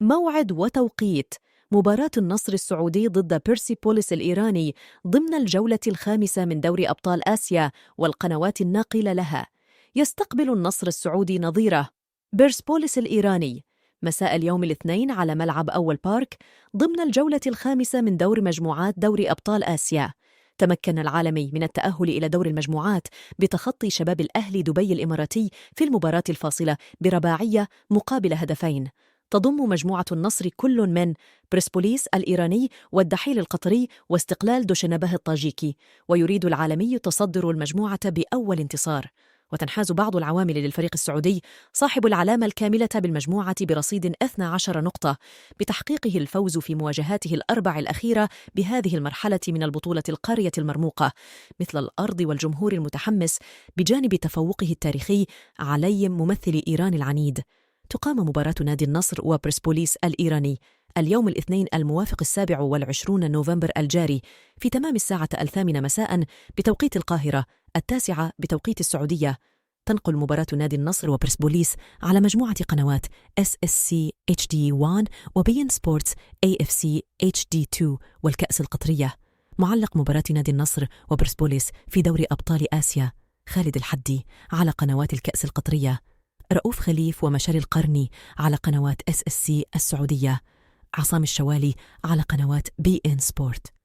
موعد وتوقيت. مباراة النصر السعودي ضد بيرسيبوليس الإيراني ضمن الجولة الخامسة من دوري أبطال آسيا والقنوات الناقلة لها. يستقبل النصر السعودي نظيره بيرسبوليس الإيراني مساء اليوم الاثنين على ملعب أول بارك ضمن الجولة الخامسة من دور مجموعات دوري أبطال آسيا. تمكن العالمي من التأهل إلى دور المجموعات بتخطي شباب الأهلي دبي الإماراتي في المباراة الفاصلة برباعية مقابل هدفين. تضم مجموعة النصر كل من برسبوليس الإيراني والدحيل القطري واستقلال دوشنبه الطاجيكي، ويريد العالمي تصدر المجموعة بأول انتصار. وتنحاز بعض العوامل للفريق السعودي صاحب العلامة الكاملة بالمجموعة برصيد 12 نقطة بتحقيقه الفوز في مواجهاته الأربع الأخيرة بهذه المرحلة من البطولة القارية المرموقة، مثل الأرض والجمهور المتحمس بجانب تفوقه التاريخي علي ممثل إيران العنيد. تقام مباراة نادي النصر وبرسبوليس الإيراني اليوم الاثنين الموافق 27 نوفمبر الجاري في تمام الساعة 8 مساء بتوقيت القاهرة، 9 بتوقيت السعودية. تنقل مباراة نادي النصر وبرسبوليس على مجموعة قنوات SSC HD1 وبين سبورتس AFC HD2 والكأس القطرية. معلق مباراة نادي النصر وبرسبوليس في دوري أبطال آسيا خالد الحدي على قنوات الكأس القطرية، رؤوف خليف ومشاري القرني على قنوات SSC السعودية، عصام الشوالي على قنوات BN سبورت.